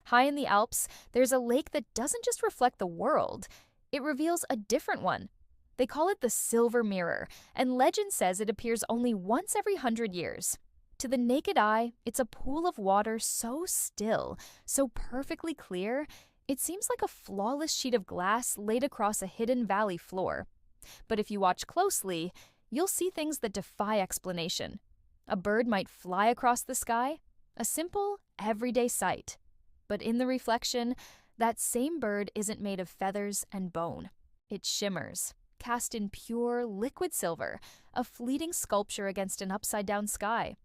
High in the Alps, there's a lake that doesn't just reflect the world, it reveals a different one. They call it the Silver Mirror, and legend says it appears only once every 100 years. To the naked eye, it's a pool of water so still, so perfectly clear, it seems like a flawless sheet of glass laid across a hidden valley floor. But if you watch closely, you'll see things that defy explanation. A bird might fly across the sky, a simple, everyday sight. But in the reflection, that same bird isn't made of feathers and bone. It shimmers, cast in pure, liquid silver, a fleeting sculpture against an upside-down sky.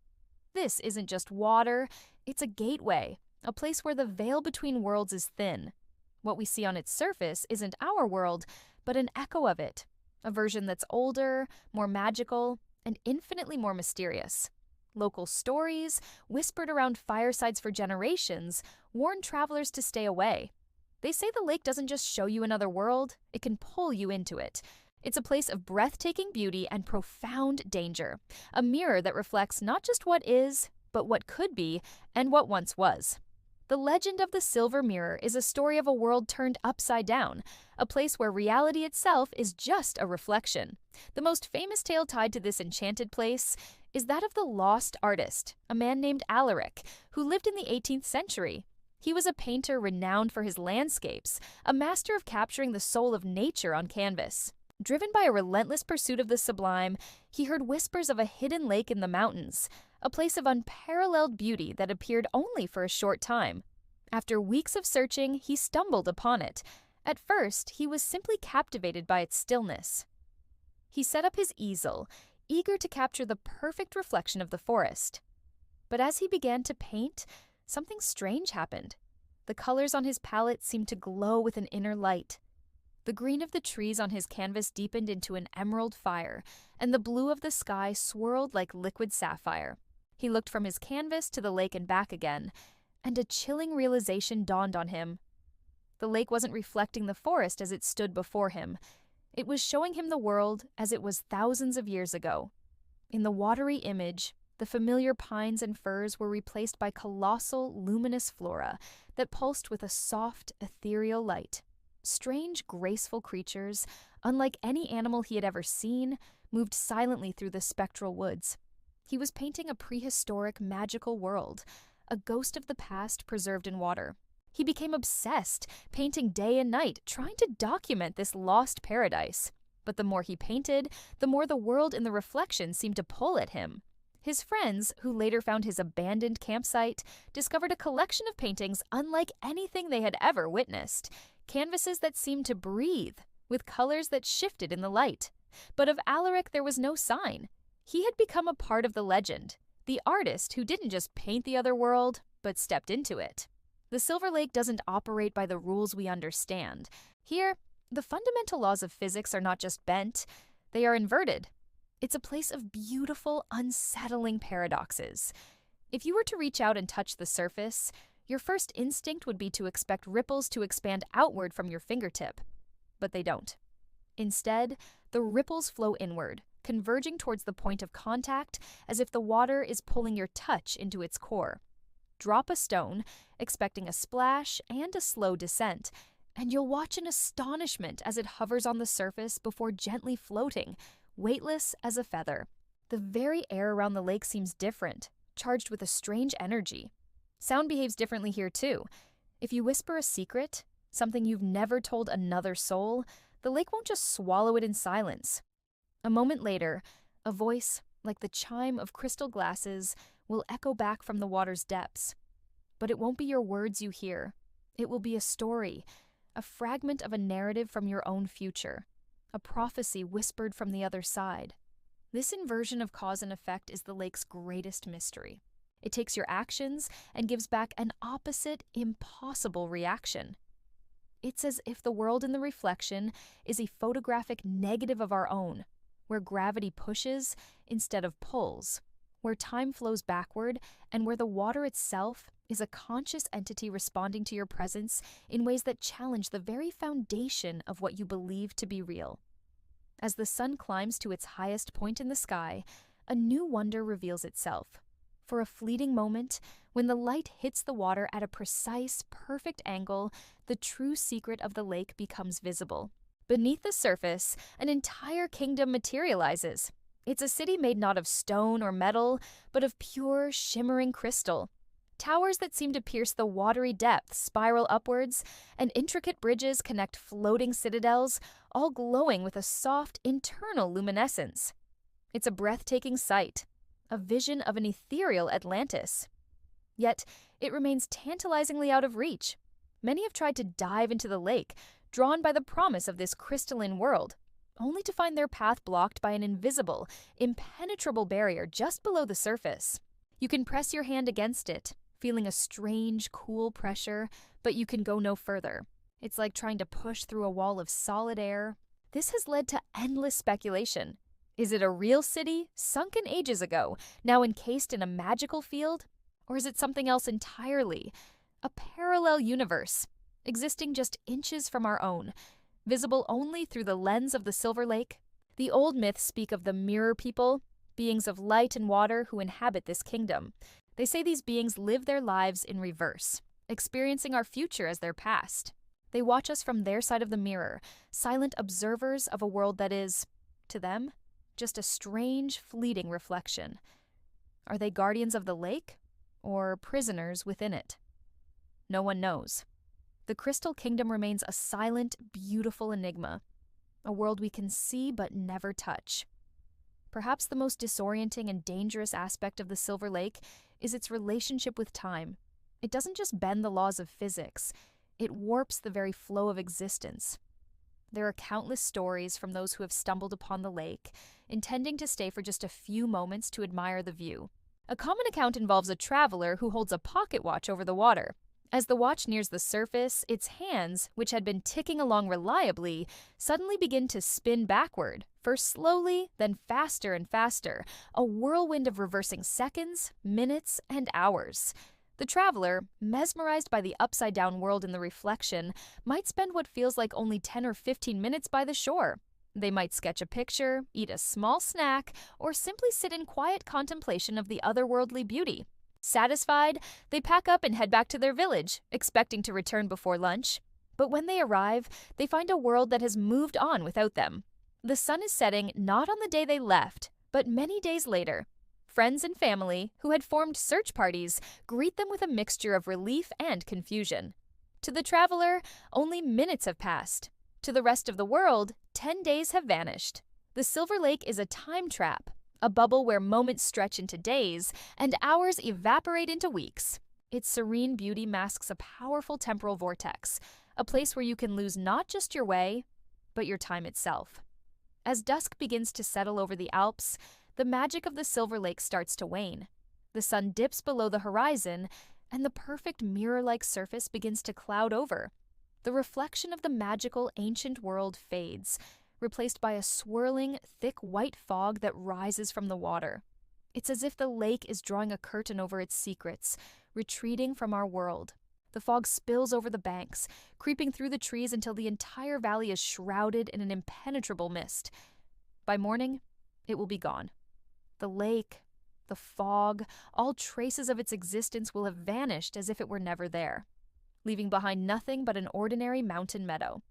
This isn't just water, it's a gateway, a place where the veil between worlds is thin. What we see on its surface isn't our world, but an echo of it, a version that's older, more magical, and infinitely more mysterious. Local stories, whispered around firesides for generations, warn travelers to stay away. They say the lake doesn't just show you another world, it can pull you into it. It's a place of breathtaking beauty and profound danger, a mirror that reflects not just what is, but what could be and what once was. The legend of the Silver Mirror is a story of a world turned upside down, a place where reality itself is just a reflection. The most famous tale tied to this enchanted place is that of the lost artist, a man named Alaric, who lived in the 18th century. He was a painter renowned for his landscapes, a master of capturing the soul of nature on canvas. Driven by a relentless pursuit of the sublime, he heard whispers of a hidden lake in the mountains, a place of unparalleled beauty that appeared only for a short time. After weeks of searching, he stumbled upon it. At first, he was simply captivated by its stillness. He set up his easel, eager to capture the perfect reflection of the forest. But as he began to paint, something strange happened. The colors on his palette seemed to glow with an inner light. The green of the trees on his canvas deepened into an emerald fire, and the blue of the sky swirled like liquid sapphire. He looked from his canvas to the lake and back again, and a chilling realization dawned on him. The lake wasn't reflecting the forest as it stood before him. It was showing him the world as it was thousands of years ago. In the watery image, the familiar pines and firs were replaced by colossal, luminous flora that pulsed with a soft, ethereal light. Strange, graceful creatures, unlike any animal he had ever seen, moved silently through the spectral woods. He was painting a prehistoric, magical world, a ghost of the past preserved in water. He became obsessed, painting day and night, trying to document this lost paradise. But the more he painted, the more the world in the reflection seemed to pull at him. His friends, who later found his abandoned campsite, discovered a collection of paintings unlike anything they had ever witnessed. Canvases that seemed to breathe, with colors that shifted in the light. But of Alaric there was no sign. He had become a part of the legend, the artist who didn't just paint the other world, but stepped into it. The Silver Lake doesn't operate by the rules we understand. Here, the fundamental laws of physics are not just bent, they are inverted. It's a place of beautiful, unsettling paradoxes. If you were to reach out and touch the surface, your first instinct would be to expect ripples to expand outward from your fingertip. But they don't. Instead, the ripples flow inward, converging towards the point of contact as if the water is pulling your touch into its core. Drop a stone, expecting a splash and a slow descent, and you'll watch in astonishment as it hovers on the surface before gently floating, weightless as a feather. The very air around the lake seems different, charged with a strange energy. Sound behaves differently here too. If you whisper a secret, something you've never told another soul, the lake won't just swallow it in silence. A moment later, a voice, like the chime of crystal glasses, will echo back from the water's depths. But it won't be your words you hear. It will be a story, a fragment of a narrative from your own future, a prophecy whispered from the other side. This inversion of cause and effect is the lake's greatest mystery. It takes your actions and gives back an opposite, impossible reaction. It's as if the world in the reflection is a photographic negative of our own, where gravity pushes instead of pulls, where time flows backward, and where the water itself is a conscious entity responding to your presence in ways that challenge the very foundation of what you believe to be real. As the sun climbs to its highest point in the sky, a new wonder reveals itself. For a fleeting moment, when the light hits the water at a precise, perfect angle, the true secret of the lake becomes visible. Beneath the surface, an entire kingdom materializes. It's a city made not of stone or metal, but of pure, shimmering crystal. Towers that seem to pierce the watery depths spiral upwards, and intricate bridges connect floating citadels, all glowing with a soft, internal luminescence. It's a breathtaking sight, a vision of an ethereal Atlantis. Yet, it remains tantalizingly out of reach. Many have tried to dive into the lake, drawn by the promise of this crystalline world, only to find their path blocked by an invisible, impenetrable barrier just below the surface. You can press your hand against it, feeling a strange, cool pressure, but you can go no further. It's like trying to push through a wall of solid air. This has led to endless speculation. Is it a real city, sunken ages ago, now encased in a magical field? Or is it something else entirely? A parallel universe, existing just inches from our own, visible only through the lens of the Silver Lake? The old myths speak of the Mirror People, beings of light and water who inhabit this kingdom. They say these beings live their lives in reverse, experiencing our future as their past. They watch us from their side of the mirror, silent observers of a world that is, to them, just a strange, fleeting reflection. Are they guardians of the lake, or prisoners within it? No one knows. The Crystal Kingdom remains a silent, beautiful enigma, a world we can see but never touch. Perhaps the most disorienting and dangerous aspect of the Silver Lake is its relationship with time. It doesn't just bend the laws of physics, it warps the very flow of existence. There are countless stories from those who have stumbled upon the lake, intending to stay for just a few moments to admire the view. A common account involves a traveler who holds a pocket watch over the water. As the watch nears the surface, its hands, which had been ticking along reliably, suddenly begin to spin backward, first slowly, then faster and faster, a whirlwind of reversing seconds, minutes, and hours. The traveler, mesmerized by the upside-down world in the reflection, might spend what feels like only 10 or 15 minutes by the shore. They might sketch a picture, eat a small snack, or simply sit in quiet contemplation of the otherworldly beauty. Satisfied, they pack up and head back to their village, expecting to return before lunch. But when they arrive, they find a world that has moved on without them. The sun is setting not on the day they left, but many days later. Friends and family, who had formed search parties, greet them with a mixture of relief and confusion. To the traveler, only minutes have passed. To the rest of the world, 10 days have vanished. The Silver Lake is a time trap, a bubble where moments stretch into days and hours evaporate into weeks. Its serene beauty masks a powerful temporal vortex, a place where you can lose not just your way, but your time itself. As dusk begins to settle over the Alps, the magic of the Silver Lake starts to wane. The sun dips below the horizon, and the perfect mirror-like surface begins to cloud over. The reflection of the magical ancient world fades, replaced by a swirling, thick white fog that rises from the water. It's as if the lake is drawing a curtain over its secrets, retreating from our world. The fog spills over the banks, creeping through the trees until the entire valley is shrouded in an impenetrable mist. By morning, it will be gone. The lake, the fog, all traces of its existence will have vanished as if it were never there, leaving behind nothing but an ordinary mountain meadow.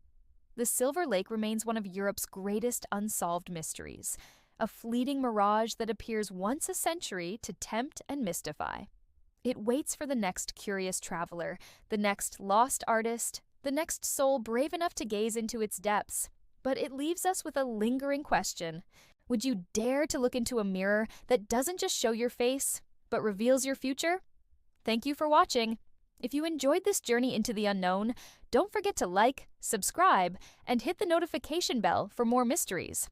The Silver Lake remains one of Europe's greatest unsolved mysteries, a fleeting mirage that appears once a century to tempt and mystify. It waits for the next curious traveler, the next lost artist, the next soul brave enough to gaze into its depths. But it leaves us with a lingering question. Would you dare to look into a mirror that doesn't just show your face, but reveals your future? Thank you for watching. If you enjoyed this journey into the unknown, don't forget to like, subscribe, and hit the notification bell for more mysteries.